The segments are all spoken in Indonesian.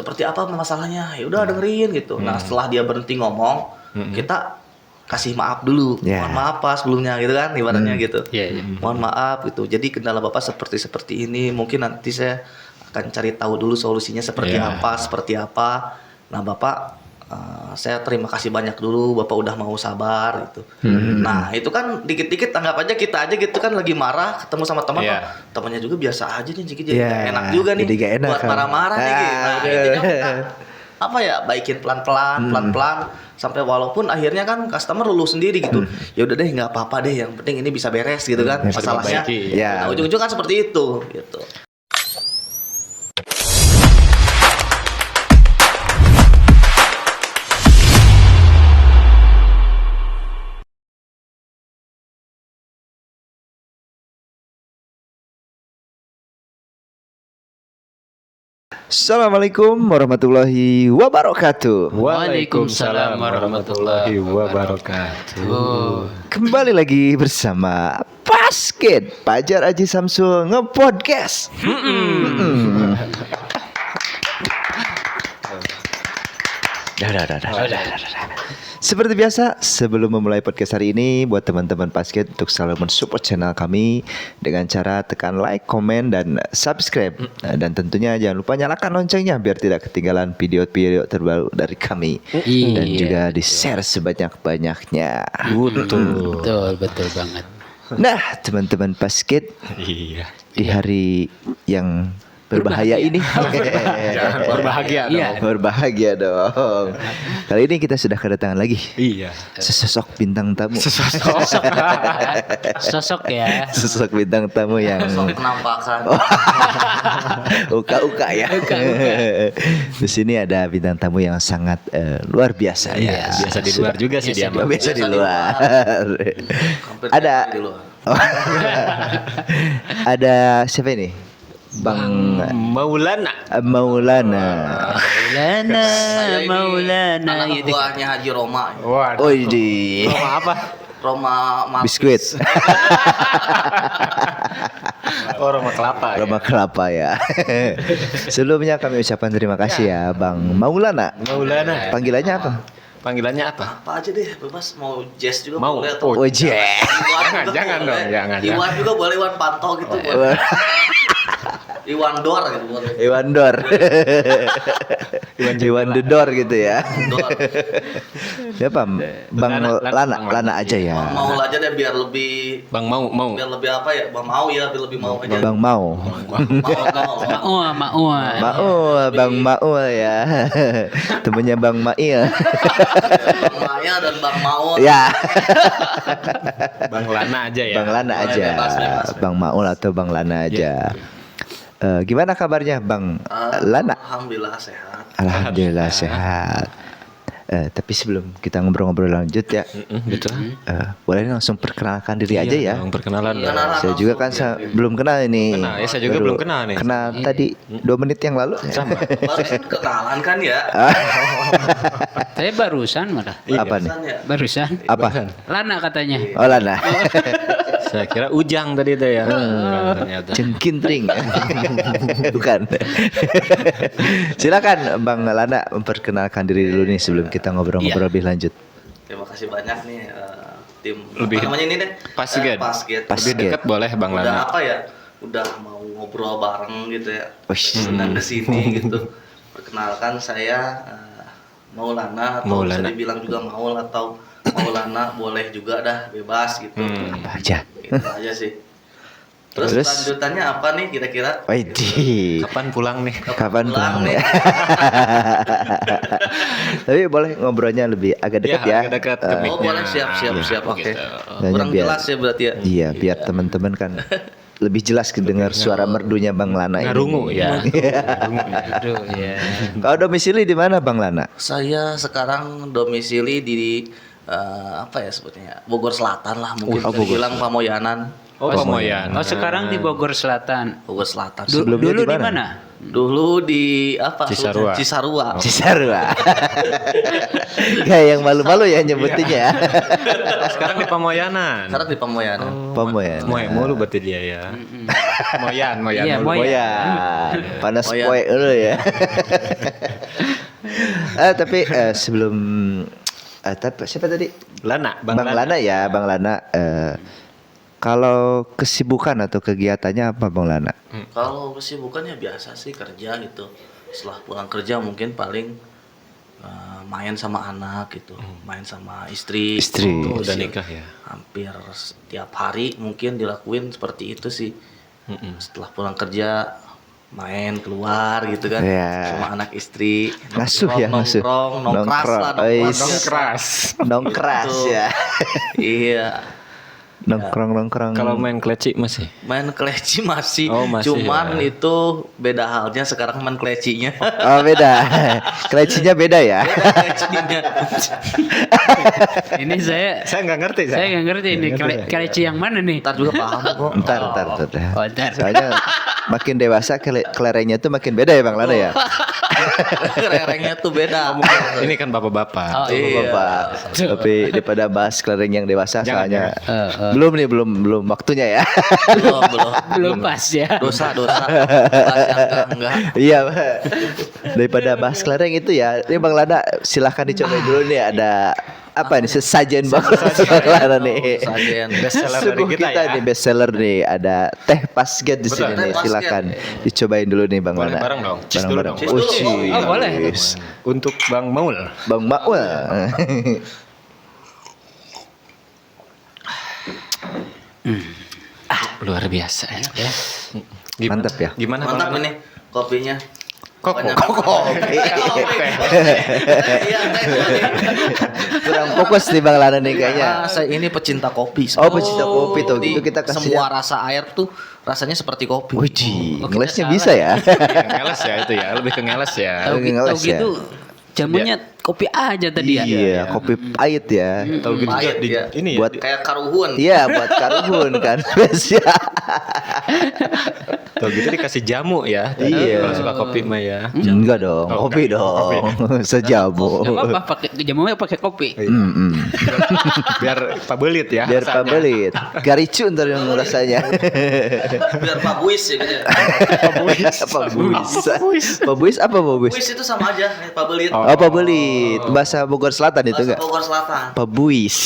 seperti apa masalahnya, ya udah dengerin gitu. Nah setelah dia berhenti ngomong, kita kasih maaf dulu, mohon maaf Pak sebelumnya gitu kan, ibaratnya gitu. Mohon maaf gitu. Jadi kendala Bapak seperti ini, mungkin nanti saya akan cari tahu dulu solusinya seperti apa. Nah Bapak, saya terima kasih banyak dulu, Bapak udah mau sabar gitu. Nah itu kan dikit-dikit anggap aja kita aja gitu kan lagi marah ketemu sama teman, temannya juga biasa aja nih, jadi enak juga nih buat marah-marah nih gitu. Nah intinya kita apa ya, baikin pelan-pelan sampai walaupun akhirnya kan customer luluh sendiri gitu. Ya udah deh, nggak apa-apa deh, yang penting ini bisa beres gitu kan masalahnya. Nah, ujung-ujung kan seperti itu gitu. Assalamualaikum warahmatullahi wabarakatuh. Waalaikumsalam warahmatullahi wabarakatuh. Kembali lagi bersama Basket Fajar Aji Samsul nge-podcast. Seperti biasa, sebelum memulai podcast hari ini, buat teman-teman basket untuk selalu mensupport channel kami dengan cara tekan like, komen, dan subscribe. Dan tentunya jangan lupa nyalakan loncengnya biar tidak ketinggalan video-video terbaru dari kami. Dan juga di-share sebanyak-banyaknya. Betul banget. Nah, teman-teman basket, di hari yang berbahaya ini. Jangan berbahagia dong. Berbahagia dong. Kali ini kita sudah kedatangan lagi. Sesosok bintang tamu. Sosok ya. Sosok bintang tamu yang Penampakan. uka ya. Di sini ada bintang tamu yang sangat luar biasa ya. Biasa di luar juga sih dia. Biasa di luar. Ada ada siapa ini? Maulana. Maulana. Anak buahnya Haji Roma. Oh di Roma apa? Roma biskuit. Oh, Roma kelapa. Roma kelapa ya. Sebelumnya kami ucapkan terima kasih ya Bang Maulana. Maulana. Panggilannya apa? Panggilannya apa? Apa aja deh, bebas, mau jazz juga Mau. boleh atau Oh jazz. Jangan dong, jangan. Iwan juga boleh, Iwan Panto gitu boleh. Iwan Dor gitu boleh. Iwan Dor. Iwan Dor gitu ya. Dor. Siapa? Bang Lana aja ya. Bang Mau aja deh biar lebih Bang mau. biar lebih apa ya? Bang Mau ya, biar lebih mau aja. Bang Mau. Bang Mau ya. Temennya Bang Mail. Bang Maya dan Bang Mau. Ya. Bang Lana aja ya. Bang Lana aja. Bebas. Bang Maul atau Bang Lana aja. Gimana kabarnya Bang Lana? Alhamdulillah sehat. Alhamdulillah sehat. Tapi sebelum kita ngobrol-ngobrol lanjut ya, Betul. boleh langsung perkenalkan diri aja ya. Perkenalan. Saya juga kan belum kenal ini. Kenal, ya, saya juga belum kenal nih. Kenal tadi 2 menit yang lalu. Sama. Barusan kenalan kan ya? Saya barusan malah. Apa nih? Barusan ya? Barusan. Apa? Lana katanya. Oh Lana. Saya kira Ujang tadi itu ya. Ternyata. Cengkintring. Bukan. Silakan Bang Lana memperkenalkan diri dulu nih sebelum kita ngobrol-ngobrol lebih lanjut. Terima kasih banyak nih tim Lebih- apa namanya ini deh? Basket. Basket. Lebih dekat boleh Bang Udah Lana. apa ya? Udah mau ngobrol bareng gitu ya. Wih. Undang ke sini gitu. Perkenalkan saya Maulana atau bisa Maulana. dibilang juga Maul atau Maulana boleh juga dah, bebas gitu. Apa aja? Gitu aja sih. Terus lanjutannya apa nih kira-kira? Widih. Kapan pulang nih? Kapan pulang ya? Tapi boleh ngobrolnya lebih agak dekat ya. Agak dekat ke Oh mic-nya. boleh, siap. Oke. Dan Kurang biar- jelas ya berarti ya. Iya, biar teman-teman kan lebih jelas kedengar suara merdunya Bang Lana ini. Ngarungu ya. Aduh ya. Kalau domisili di mana Bang Lana? Saya sekarang domisili di apa ya sebutnya? Bogor Selatan lah mungkin. Oh, Bogor Bilang Pamoyanan. Oh, Pamoyan. Oh sekarang di Bogor Selatan. Bogor Selatan. Sebelumnya Dulu di di mana? mana? Dulu di apa? Cisarua. Cisarua. Kayak yang malu-malu ya nyebutinnya. Sekarang di Pamoyanan. Sekarang di Pamoyanan. Pamoyan. Moe mulu berarti dia ya. Moyan Iya, mulu. Moyan. Panas Moyan. poe dulu ya. Tapi sebelum tapi siapa tadi? Lana, Bang Lana ya, Bang Lana. Kalau kesibukan atau kegiatannya apa Bang Lana? Kalau kesibukannya biasa sih kerja gitu. Setelah pulang kerja mungkin paling main sama anak gitu, main sama istri. Istri. Oh, udah nikah ya. Hampir setiap hari mungkin dilakuin seperti itu sih. Setelah pulang kerja main keluar gitu kan, Iya. sama anak istri. Ngasuh ya, ngasuh. Nongkras lah, Nongkras. Nongkras ya. Iya. Nongkrong. Kalau main kleci masih. Main kleci masih, Oh, masih cuman ya. itu beda halnya sekarang main klecinya. Oh beda. Klecinya beda ya. Klecinya. Ini saya Saya nggak ngerti. nggak ngerti ini keleci yang mana nih? Ntar juga paham kok. Ntar. Oh, ntar. Soalnya makin dewasa kelerengnya tuh makin beda ya Bang Lana ya. Rerengnya tuh beda. Ini kan bapak-bapak. Oh, iya. Bapak. Tapi daripada bahas kelereng yang dewasa Jangan, soalnya belum waktunya ya. Belum. Belum pas ya. Dosa. Bahas yang enggak. Iya, Pak. Daripada bahas kelereng itu ya, ini Bang Lana silahkan dicobain dulu nih ada apa nih sesajen Bang Lana nih. Sajen. Bestseller dari Suguh kita kita ya. nih bestseller nih ada teh pasget di Betul. sini nih. Teh pasget. Silakan dicobain dulu nih Bang Boleh Lana. bareng dong. Cheers dulu Bareng-bareng. dong. Cheers dulu. cheers. Oh, boleh. Untuk Bang Maul. Bang Maul. Luar biasa ya. Mantap ya. Gimana Bang Mantap Lana? ini kopinya. Kopi. Iya, Kurang fokus nih Bang Lana nih kayaknya. saya ini pecinta kopi. Oh, pecinta kopi tuh. Jadi Itu kita kasih semua rasa air tuh rasanya seperti kopi. Wih, Oh, ngelesnya kita bisa ya. Ngeles ya itu ya, lebih ke ngeles ya. Tahu Lagi gitu, ngeles ya. jamunya kopi aja tadi ya. Iya, kopi pahit ya. Tahu gitu Pahit, juga di ya. ini ya. Buat Kayak karuhun. iya buat karhun kan spesial. Tahu gitu dikasih jamu ya. Iya. Kalau suka kopi mah ya. Enggak dong, Oh, kopi enggak. dong. Sejamu. Gak apa-apa pakai jamunya pakai kopi. Biar pabelit ya. Biar rasanya. pabelit. Garicu ntar yang rasanya. Biar Pak Buis ya gitu. Pabuis apa pabuis? Buis itu sama aja, Pak Belit. Oh, pabelit. Bahasa Bogor Selatan itu Bahasa enggak? Bogor Selatan. Pabuis.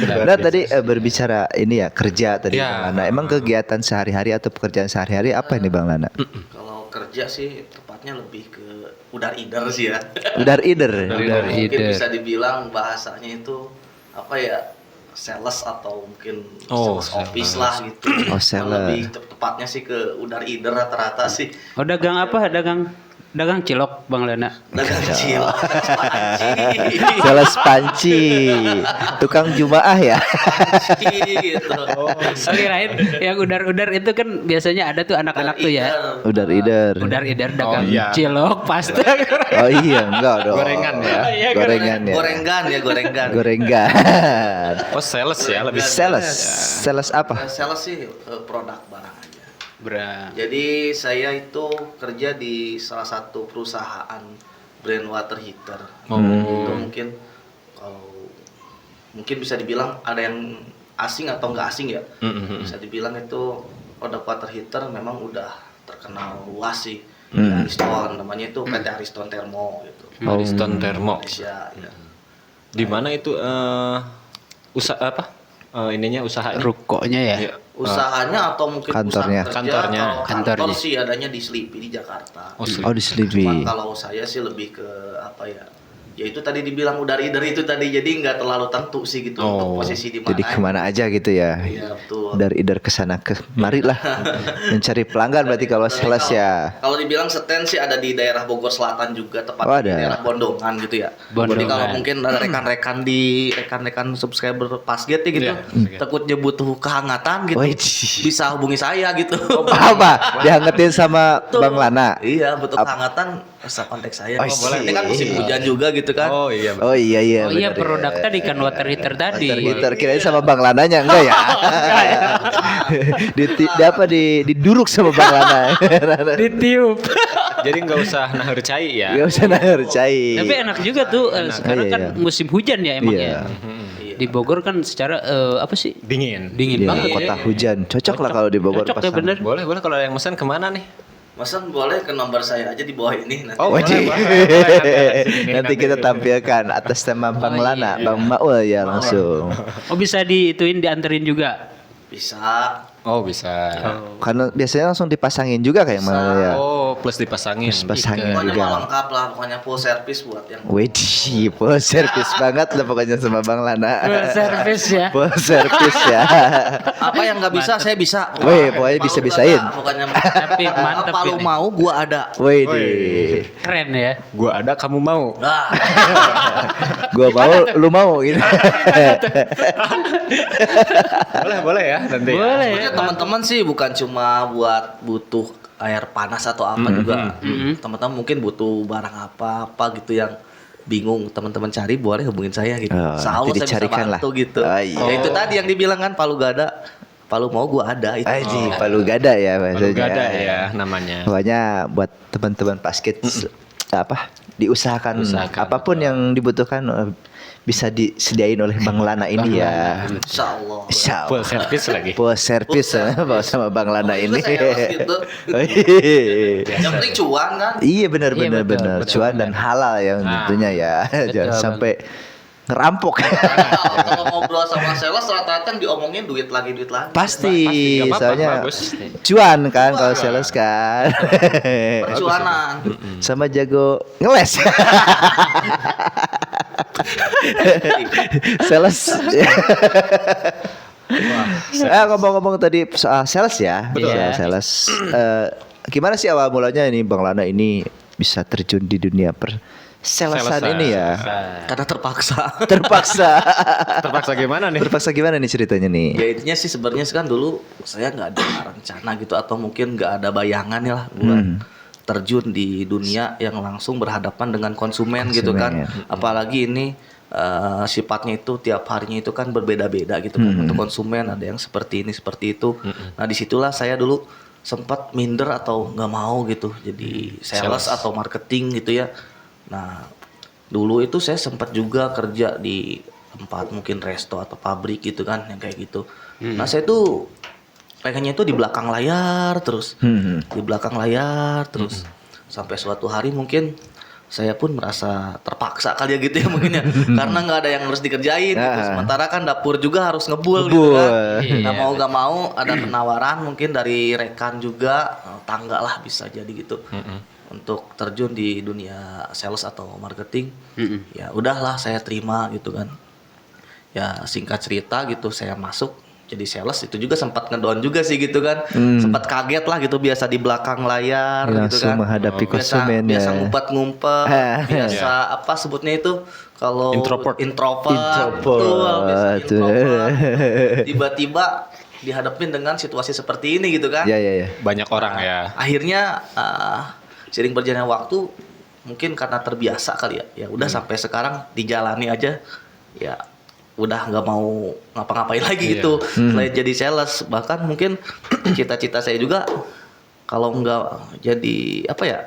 Nah tadi berbicara ini ya kerja tadi Ya. Bang Lana. Emang kegiatan sehari-hari atau pekerjaan sehari-hari apa ini Bang Lana? Kalau kerja sih tepatnya lebih ke udar-idar sih ya. Udar ider. Mungkin bisa dibilang bahasanya itu apa ya? Sales atau mungkin Oh, sales office lah gitu. Oh, Yang seller. Lebih tepatnya sih ke udar-idar rata-rata sih. Oh, dagang apa? Dagang cilok Bang Lana. Dagang kecil. Sales panci. Tukang jumaah ya. gitu. Oke, lain yang udar-udar itu kan biasanya ada tuh anak-anak tuh ya. Udar ider. Udar-idar dagang iya. cilok pasti. Oh iya enggak dong. Gorengan ya. Iya, Gorengan ya. Gorengan. Gorengan. Oh sales ya lebih. Sales. Sales apa? Sales sih produk barang aja. Bra. Jadi saya itu kerja di salah satu perusahaan brand water heater. Itu mungkin kalau mungkin bisa dibilang ada yang asing atau nggak asing ya. Bisa dibilang itu produk water heater memang udah terkenal luas sih. Ariston namanya itu PT Ariston Thermo gitu. Ariston Thermo. Indonesia ya. Di mana itu usaha apa? Ininya usaha Rukonya ya. Iya. Usahanya atau mungkin Kantornya. pusat kerja. Kantornya. Kalau kantor Kantornya. sih adanya di Sleepy di Jakarta. Oh di Sleepy. Cuman kalau saya sih lebih ke apa ya? Ya itu tadi dibilang udar-idar itu tadi, jadi nggak terlalu tentu sih gitu untuk posisi di mana. Jadi kemana aja gitu ya. Iya betul. Dari ider ke sana kemari lah. Mencari pelanggan berarti kalau sales ya. Kalau dibilang stand sih ada di daerah Bogor Selatan juga, tepatnya Oh, di ada. daerah Bondongan gitu ya. Bondongan. Jadi kalau mungkin ada rekan-rekan subscriber Pasget ya gitu, Iya. takutnya butuh kehangatan gitu, Wih. bisa hubungi saya gitu. Apa? Dihangetin sama Betul. Bang Lana. Iya, butuh Ap- kehangatan Masa kontak saya. Oh, Boleh. Ini kan musim hujan juga gitu kan. Oh iya. Oh iya iya. Oh iya benar, produk ya. tadi kan water heater tadi. Water heater kirain sama Bang Lananya enggak ya? Diduruk sama Bang Lana. Ditiup. Jadi nggak usah naher cai ya. Enggak usah naher cai. Tapi enak juga tuh sekarang Iya, kan iya. musim hujan ya emang Iya. ya. Di Bogor kan secara apa sih? Dingin. Dingin Iya, banget. kota hujan. Cocok lah kalau di Bogor Cocok ya pasang. bener. Boleh kalau yang pesan kemana nih? Masa boleh ke nomor saya aja di bawah ini nanti. Oh, Wajib. boleh. Nanti kita tampilkan atas nama Bang Lana, Bang Maul ya langsung. Oh bisa diituin dianterin juga. Bisa. Oh bisa. Karena biasanya langsung dipasangin juga kayak mana ya. Oh plus dipasangin. Plus pasangin Pokoknya juga. mah lengkap lah, pokoknya full service buat yang Widih, full service banget lah pokoknya sama Bang Lana. Service ya. Full service ya. apa yang nggak bisa saya bisa. Wih, pokoknya Palu bisa-bisain. nggak ada, pokoknya Tapi mantep Palu ini. mau gua ada. Widih. Keren ya. Gua ada kamu mau. Nah, Gua mau, lu mau gitu. boleh ya nanti. Boleh ya. sebenarnya teman-teman sih bukan cuma buat butuh air panas atau apa juga. Teman-teman mungkin butuh barang apa gitu yang bingung teman-teman cari, boleh hubungin saya gitu. Oh, Insya Allah nanti saya bisa dicarikan lah. bantu gitu. Oh, iya. Ya, itu tadi yang dibilang kan Palu gak ada, Palu mau gua ada itu. Aji, Palu Gada ya Palu maksudnya. gada ya namanya. Pokoknya buat teman-teman basket apa diusahakan apapun yang dibutuhkan bisa disediain oleh Bang Lana ini ya. Insya Allah. Insya Full Allah. service lagi. Full service sama Bang Lana ini. Sales gitu. Oh, iya. Yang penting cuan kan. Iya benar Iya, benar betul, benar betul, cuan dan halal yang tentunya ya. Jangan Betul, sampai ngerampok. Kalau ngobrol sama sales rata-rata yang diomongin duit lagi. Pasti, Nggak apa-apa, soalnya bagus. cuan kan kalau sales kan. Percuanan. Sama jago ngeles. Sales. Ngomong-ngomong tadi soal sales ya. Betul. Soal sales. Gimana sih awal mulanya ini Bang Lana ini bisa terjun di dunia salesan ini ya? Karena terpaksa. Terpaksa. Terpaksa gimana nih? Terpaksa gimana nih ceritanya nih? Ya intinya sih sebenarnya kan dulu saya nggak ada rencana gitu atau mungkin nggak ada bayangan ya lah buat terjun di dunia yang langsung berhadapan dengan konsumen gitu kan. Apalagi ini sifatnya itu tiap harinya itu kan berbeda-beda gitu kan. Untuk konsumen ada yang seperti ini seperti itu. Nah disitulah saya dulu sempat minder atau nggak mau gitu jadi sales atau marketing gitu ya. Nah dulu itu saya sempat juga kerja di tempat mungkin resto atau pabrik gitu kan yang kayak gitu. Nah saya tuh pengennya itu di belakang layar terus, di belakang layar terus sampai suatu hari mungkin saya pun merasa terpaksa kali ya gitu ya mungkin ya karena nggak ada yang harus dikerjain gitu. Sementara kan dapur juga harus ngebul gitu kan. Nggak mau nggak mau ada penawaran mungkin dari rekan juga tangga lah bisa jadi gitu. Untuk terjun di dunia sales atau marketing, ya udahlah saya terima gitu kan. Ya singkat cerita gitu saya masuk jadi sales itu juga sempat ngedown juga sih gitu kan. Sempat kaget lah gitu biasa di belakang layar gitu Langsung kan. menghadapi konsumen biasa ya. ngumpet-ngumpet, biasa apa sebutnya itu kalau Introvert. Betul, biasa Tuh. introvert. Tiba-tiba dihadapin dengan situasi seperti ini gitu kan. Ya. Banyak orang ya. Akhirnya sering berjalannya waktu mungkin karena terbiasa kali ya udah sampai sekarang dijalani aja ya udah nggak mau ngapa-ngapain lagi gitu selain jadi sales. Bahkan mungkin cita-cita saya juga kalau nggak jadi apa ya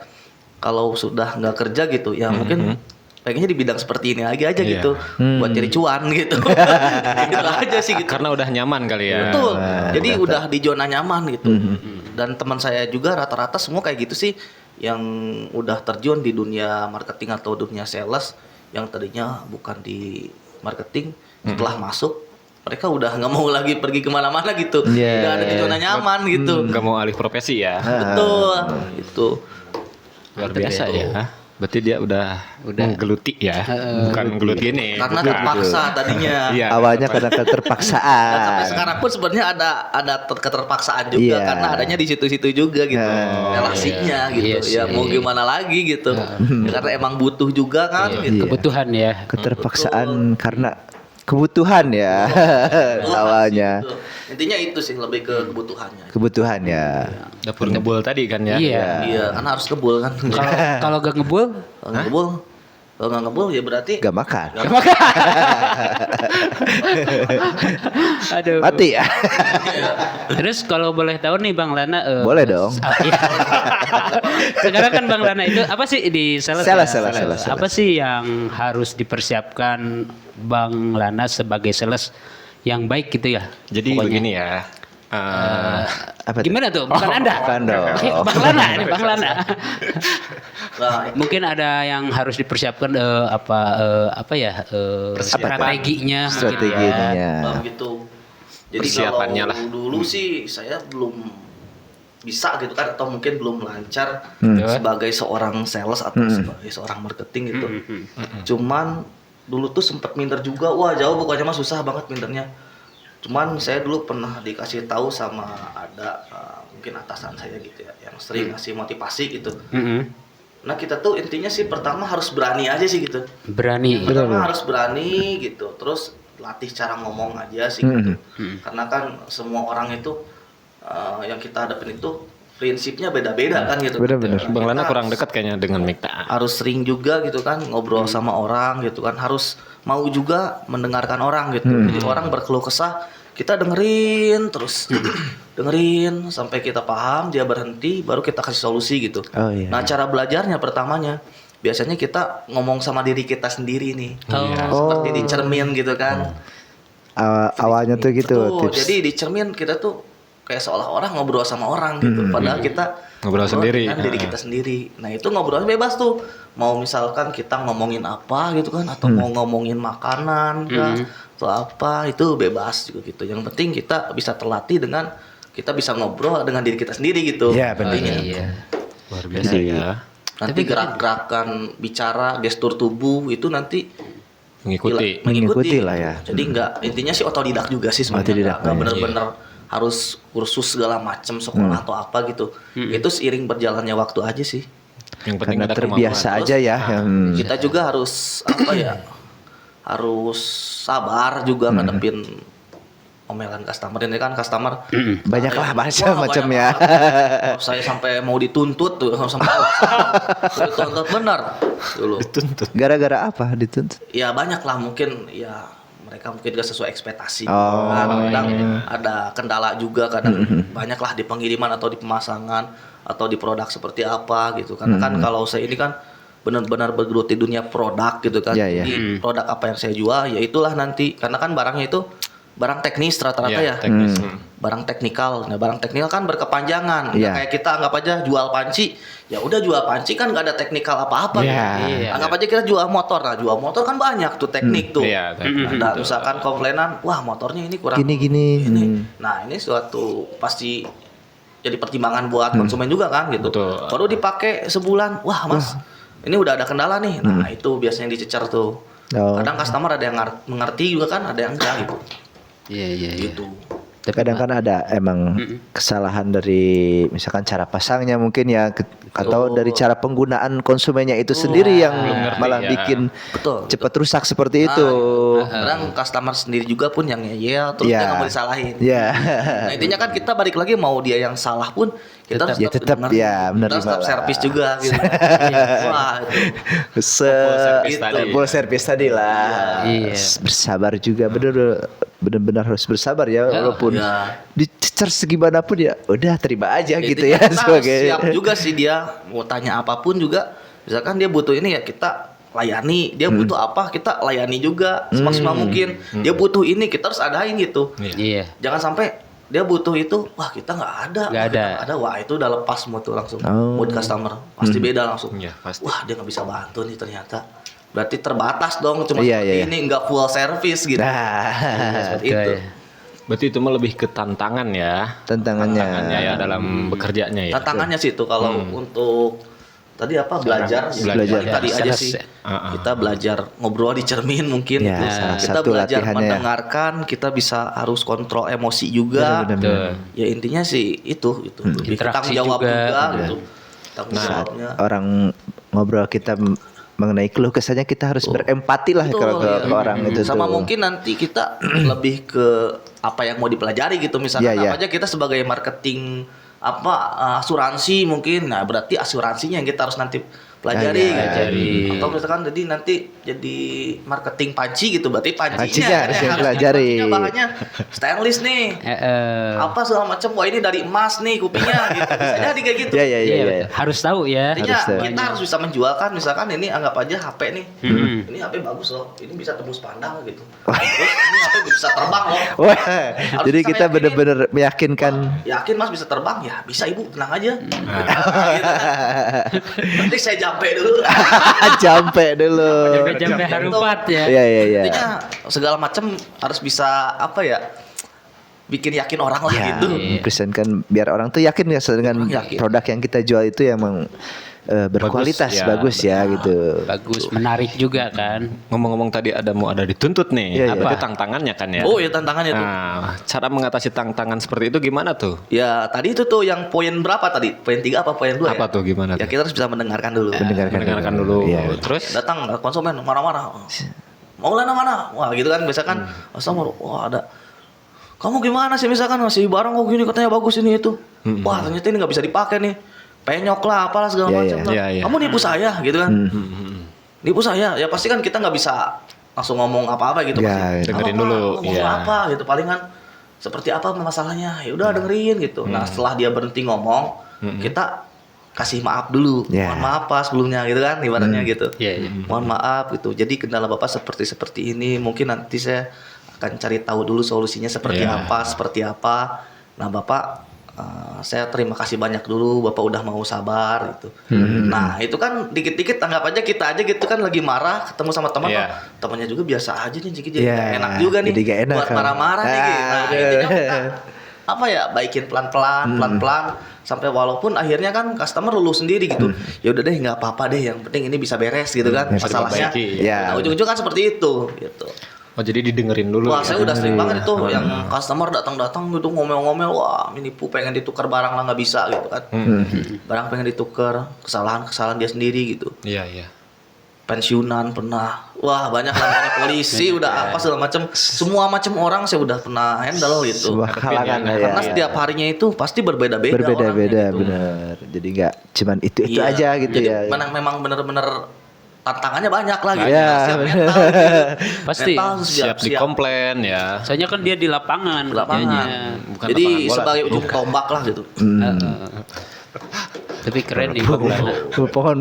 kalau sudah nggak kerja gitu ya mungkin pengennya di bidang seperti ini lagi aja gitu buat cari cuan gitu. Gitu aja sih gitu. Karena udah nyaman kali ya. Betul. Jadi udah di zona nyaman gitu. Dan teman saya juga rata-rata semua kayak gitu sih yang udah terjun di dunia marketing atau dunia sales yang tadinya bukan di marketing setelah masuk mereka udah nggak mau lagi pergi kemana-mana gitu. Udah ada di zona nyaman gitu. Nggak mau alih profesi ya. Betul. Itu. Luar biasa ya. Berarti dia udah menggeluti ya. Bukan geluti ini. Karena bukan. terpaksa tadinya. Iya. Awalnya karena Dan keterpaksaan. sampai sekarang pun sebenarnya ada keterpaksaan juga Iya. karena adanya di situ-situ juga gitu relasinya gitu Iya ya sih. mau gimana lagi gitu ya, karena emang butuh juga kan gitu. Kebutuhan ya. Keterpaksaan karena kebutuhan ya awalnya. Itu. Intinya itu sih lebih ke kebutuhannya. Kebutuhan ya. Dapur ngebul tadi kan ya. Iya, karena harus kebul kan. Kalau gak ngebul, Kalau nggak kebul, kalau nggak kebul ya berarti Gak makan. aduh. Mati ya. Terus kalau boleh tahu nih Bang Lana, Boleh dong. iya. Sekarang kan Bang Lana itu apa sih di sales? Sales. Apa sih yang harus dipersiapkan Bang Lana sebagai sales yang baik gitu ya? Jadi Pokoknya. begini ya. Apa tuh? Gimana tuh? Bukan Anda. Bukan dong. Bang Lana nih, Bang Lana. nah, Mungkin ada yang harus dipersiapkan apa ya? Strateginya. Strateginya. Begitu. Jadi Persiapannya kalau lah. dulu sih saya belum bisa gitu kan atau mungkin belum lancar sebagai seorang sales atau sebagai seorang marketing gitu. Cuman dulu tuh sempat minder juga, wah jauh pokoknya mah susah banget mindernya. Cuman saya dulu pernah dikasih tahu sama ada mungkin atasan saya gitu ya, yang sering ngasih motivasi gitu. Nah kita tuh intinya sih pertama harus berani aja sih gitu. Berani. Pertama harus berani gitu, terus latih cara ngomong aja sih gitu. Karena kan semua orang itu yang kita hadapin itu prinsipnya beda-beda kan gitu. Bener-bener. Bang Lana Kita kurang dekat kayaknya dengan Mikta. harus sering juga gitu kan ngobrol sama orang gitu kan, harus mau juga mendengarkan orang gitu. Jadi orang berkeluh kesah kita dengerin terus dengerin sampai kita paham, dia berhenti baru kita kasih solusi gitu. Oh, iya. Nah cara belajarnya pertamanya biasanya kita ngomong sama diri kita sendiri nih. Seperti di cermin gitu kan. Awalnya tuh gitu Betul, tips. jadi di cermin kita tuh kayak seolah-olah ngobrol sama orang gitu. Padahal kita Ngobrol sendiri. dengan diri kita sendiri. Nah itu ngobrolnya bebas tuh. Mau misalkan kita ngomongin apa gitu kan, atau mau ngomongin makanan kah, atau apa itu bebas juga gitu. Yang penting kita bisa terlatih dengan kita bisa ngobrol dengan diri kita sendiri gitu. Iya, benar. Intinya. Luar biasa ya. Nanti gerak-gerakan bicara, gestur tubuh itu nanti Mengikuti. lah ya. Jadi enggak, intinya sih otodidak juga sih sebenarnya. Enggak bener-bener harus kursus segala macam sekolah atau apa gitu. Itu seiring berjalannya waktu aja sih. Yang penting Karena ada terbiasa kemampuan. aja ya. Kita juga harus apa ya? Harus sabar juga ngadepin omelan customer. Ini kan customer Banyak lah macam-macamnya. Saya sampai mau dituntut tuh, sampai dituntut benar dulu. Gara-gara apa dituntut? Ya banyak lah mungkin ya mereka mungkin gak sesuai ekspektasi. Oh, Kadang ada kendala juga, kadang banyak lah di pengiriman atau di pemasangan atau di produk seperti apa gitu. Karena kan kalau saya ini kan benar-benar bergelut di dunia produk gitu kan. Iya, iya. Jadi produk apa yang saya jual ya itulah nanti, karena kan barangnya itu barang teknis rata-rata ya. Teknis. Barang teknikal. Nah, barang teknikal kan berkepanjangan. Nggak Iya. kayak kita anggap aja jual panci. Ya udah jual panci kan nggak ada teknikal apa-apa. Iya. Gitu. Anggap aja kita jual motor. Nah, jual motor kan banyak tuh teknik tuh. Iya, teknik. Ada misalkan komplainan, wah motornya ini kurang Gini. Nah, ini suatu pasti jadi pertimbangan buat konsumen juga kan gitu. Betul. Baru dipakai sebulan, wah Mas, ini udah ada kendala nih. Nah, itu biasanya dicecer tuh. Oh. Kadang customer ada yang mengerti juga kan, ada yang enggak gitu. Iya. Gitu. Kadang kan ada emang kesalahan dari misalkan cara pasangnya mungkin ya atau dari cara penggunaan konsumennya itu sendiri yang ngerti malah ya. bikin Betul. cepat rusak seperti itu. Kadang customer sendiri juga pun yang ngeyel terus Iya. dia nggak mau disalahin. Ya. Nah, intinya kan kita balik lagi mau dia yang salah pun kita harus tetap dengerin. ya, benar Kita harus tetap lah. servis juga gitu. Wah, itu. servis Gitu. tadi. Full service tadi lah. Iya. Bersabar juga benar-benar harus bersabar ya walaupun Iya. dicecer segimanapun ya udah terima aja gitu Intinya ya kita sebagai siap juga sih dia mau tanya apapun juga, misalkan dia butuh ini ya kita layani, dia butuh apa kita layani juga semaksimal mungkin. Dia butuh ini kita harus adain gitu. Iya. Jangan sampai dia butuh itu, wah kita nggak ada, Nggak ada. wah itu udah lepas mood tuh langsung Oh. mood customer pasti beda langsung. Iya, pasti. Wah dia nggak bisa bantu nih ternyata, berarti terbatas dong cuma Iya, seperti iya. ini nggak full service gitu. nah Seperti itu. Berarti itu mah lebih ke tantangan ya. tantangannya Ya dalam bekerjanya ya. Tantangannya sih itu kalau untuk tadi apa belajar Belajar. tadi aja Sales sih ya. kita belajar ngobrol di cermin mungkin Ya, gitu. salah Kita satu belajar latihannya ya. mendengarkan, kita bisa harus kontrol emosi juga. Benar-benar. Ya intinya sih itu lebih Interaksi tanggung jawab juga. juga Iya. gitu. Tanggung saat jawabnya. orang ngobrol kita mengenai keluh kesahnya kita harus berempati lah Betul, kalau ke orang itu sama tuh. mungkin nanti kita lebih ke apa yang mau dipelajari gitu, misalnya Iya, iya. apa aja kita sebagai marketing asuransi mungkin, nah berarti asuransinya yang kita harus nanti pelajari, Iya, gitu. Atau misalkan jadi nanti jadi marketing panci gitu, berarti Pancinya pancinya harus kan, dipelajari. pancinya bahannya stainless nih, apa segala macam, wah ini dari emas nih kupingnya, gitu. Bisa jadi kayak gitu. Iya. Harus tahu ya. Artinya Harus tahu. kita harus bisa menjualkan, misalkan ini anggap aja HP nih, ini HP bagus loh, ini bisa tembus pandang gitu. Terus ini HP bisa terbang loh. Wah, jadi bisa kita meyakinin. benar-benar meyakinkan. Yakin mas bisa terbang? Ya bisa ibu, tenang aja. Gitu. Nanti saya jampe dulu. Jampe dulu. Jampe harupat ya. Iya. Intinya segala macam harus bisa apa ya, bikin yakin orang lah Ya, gitu. presentkan biar orang tuh yakin ya dengan Yakin. produk yang kita jual itu emang berkualitas, bagus ya gitu. Bagus, menarik juga kan. Ngomong-ngomong tadi mau ada dituntut nih. Iya, iya. Apa itu tantangannya kan ya? Oh ya tantangannya tuh. Nah, cara mengatasi tantangan seperti itu gimana tuh? Ya tadi itu tuh yang poin berapa tadi? Poin 3 apa poin 2 ya? Apa tuh gimana Ya tuh? kita harus bisa mendengarkan dulu. Mendengarkan dulu. Iya. Terus Datang konsumen marah-marah. Maulana mana? Wah gitu kan, misalkan Assalamualaikum, wah ada. Kamu gimana sih misalkan masih barang kok gini katanya bagus ini itu. Wah ternyata ini nggak bisa dipakai nih. Penyok lah apalah segala Iya, macam lah. iya. Kamu nipu saya gitu kan. Nipu saya. Ya pasti kan kita nggak bisa langsung ngomong apa-apa gitu. Ya, pasti. dengerin Apa, dulu, ngomong iya. apa gitu, palingan seperti apa masalahnya. Ya udah dengerin gitu. Nah, setelah dia berhenti ngomong, kita kasih maaf dulu. Ya. Mohon maaf Pak sebelumnya gitu kan, ibaratnya gitu. Iya. Mohon maaf gitu. Jadi kendala Bapak seperti ini, mungkin nanti saya akan cari tahu dulu solusinya seperti Iya. apa. Nah, Bapak saya terima kasih banyak dulu, Bapak udah mau sabar gitu. Nah, itu kan dikit-dikit anggap aja kita aja gitu kan lagi marah ketemu sama teman, Iya. oh, temannya juga biasa aja nih, jadi Iya, nggak enak juga nih jadi nggak enak buat kan. marah-marah nih gitu. Nah, intinya kita apa ya, baikin pelan-pelan sampai walaupun akhirnya kan customer luluh sendiri gitu. Ya udah deh nggak apa-apa deh, yang penting ini bisa beres gitu kan Bisa masalahnya. diperbaiki. Ya. Nah, ujung-ujung kan seperti itu gitu. oh jadi didengerin dulu. Wah, ya? saya udah sering banget itu yang customer datang gitu ngomel-ngomel, wah menipu, pengen ditukar barang lah nggak bisa gitu kan. Barang pengen ditukar, kesalahan dia sendiri gitu. Iya. Pensiunan pernah, wah banyak lah, namanya polisi udah apa segala macam, semua macam orang saya udah pernah handle gitu. Sebuah kalangan ya. Karena setiap harinya itu pasti berbeda-beda Berbeda-beda, orangnya gitu. benar. Jadi nggak cuman itu Iya. aja gitu Jadi ya. memang bener-bener tantangannya banyak lah gitu. Iya, Siap bener. mental gitu. Pasti. Mental harus Siap dikomplain ya. Soalnya kan dia di lapangan. Di lapangan. kerjanya. Bukan Jadi lapangan bola. sebagai ujung tombak lah gitu. Tapi keren nih Bang Lana. Pohon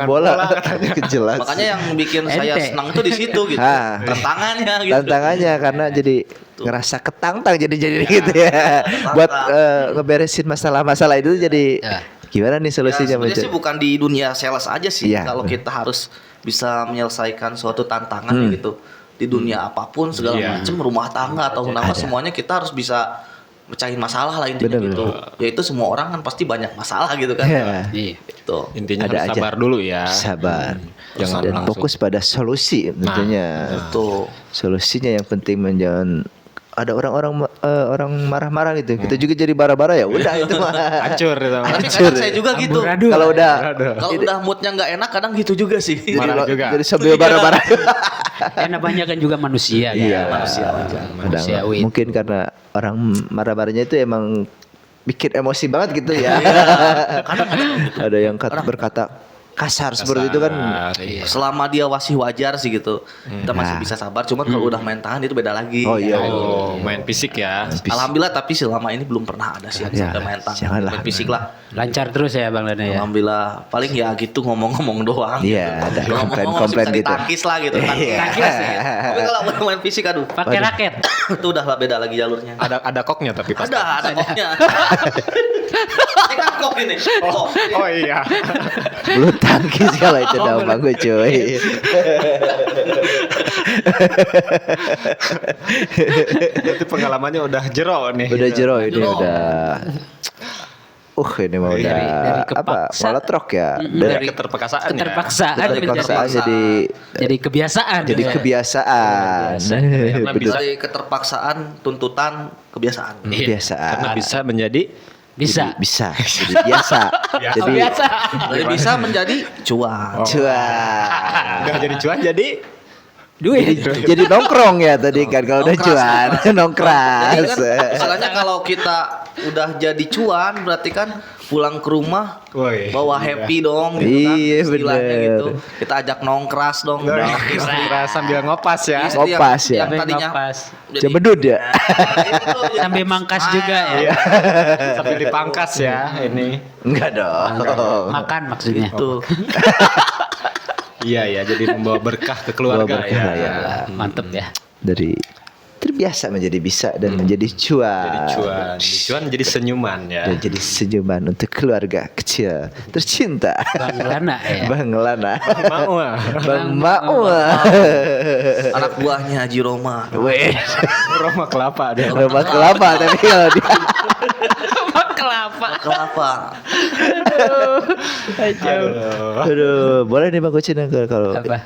bola kejelas. Makanya yang bikin saya Ente. senang tuh di situ gitu. Ah. Tantangannya gitu. Tantangannya karena jadi ngerasa ketantang jadi gitu ya. Buat ngeberesin masalah-masalah itu jadi Ya. gimana nih Ya, solusinya sebenarnya sih bukan di dunia sales aja sih. Iya. Kalau kita harus bisa menyelesaikan suatu tantangan gitu di dunia apapun segala Iya. macam, rumah tangga atau apa, semuanya kita harus bisa mecahin masalah lah intinya Bener, gitu. Yaitu semua orang kan pasti banyak masalah gitu kan. Iya. Iya. Gitu. Intinya Ada harus aja. sabar dulu ya. sabar. Jangan Dan langsung. fokus pada solusi tentunya. Tuh. Solusinya yang penting jangan ada orang-orang orang marah-marah gitu. Kita juga jadi bara-bara ya. Udah itu mah. Hancur itu. Tapi kadang saya juga gitu. Amburadul. Kalau udah Kalau udah moodnya nggak enak kadang gitu juga sih. Marah juga. Jadi sambil bara-bara. Namanya kan juga manusia kan. Iya, manusia aja. Kadang Manusiawi. mungkin karena orang marah-marahnya itu emang bikin emosi banget gitu ya. Ada yang berkata kasar seperti itu kan. Iya. Selama dia masih wajar sih gitu, kita masih Nah. bisa sabar. Cuman kalau udah main tangan itu beda lagi. Oh iya. Oh, main fisik ya. Alhamdulillah, tapi selama ini belum pernah ada sih yang Ya, sampai main tangan, janganlah. main fisik lah. Lancar terus ya Bang Lana ya. Alhamdulillah, paling ya gitu ngomong-ngomong doang. Iya, ada Ngomong-ngomong komplain-komplain masih bisa gitu. ditangkis lah gitu. Iya. Tangkis sih. Tapi kalau udah main fisik, aduh, Pakai raket. itu udah lah beda lagi jalurnya. Ada koknya tapi pas. Ada koknya. Ini kan kok ini. Oh, Oh iya. Bulu tangkis kalau itu nama gue cuy. Berarti pengalamannya udah jero nih. Udah jero ini Jero. udah. Ini mah udah dari apa? kepaksa. Meletrok ya. Dari keterpakasaan. Keterpaksaan. Keterpaksaan jadi kebiasaan. jadi ya. kebiasaan. Karena Betul. dari keterpaksaan, tuntutan, kebiasaan. Iya. Kebiasaan. Karena bisa menjadi Bisa. Bisa. Jadi biasa. Jadi Dari bisa menjadi cuan. cuan. Udah jadi cuan jadi Duit. Jadi nongkrong ya tadi kan kalau udah cuan nongkras. Jadi kan, misalnya kalau kita udah jadi cuan berarti kan pulang ke rumah Woi, bawa happy dong gitu kan. Iya, Istilahnya bener. gitu. Kita ajak nongkras dong. sambil ngopas ya. Istri Ngopas ya. yang tadinya Ngopas. jadi- Cemedut ya. Itu, Sambil mangkas juga ya. Sambil dipangkas ya ini. Enggak dong. Makan maksudnya. Tuh. Iya ya, jadi membawa berkah ke keluarga Membawa berkah ya. lah ya. Mantep ya. Dari terbiasa menjadi bisa dan menjadi cuan. Jadi cuan jadi senyuman ya. Dan jadi senyuman untuk keluarga kecil tercinta. Bang Lana ya. Bang Lana. Mau ah. Bang Maua. Anak buahnya Haji Roma. Weh, Roma kelapa dia. rumah kelapa tapi kalau dia Kelapa. aduh, boleh nih Bang Kucin kalau Apa?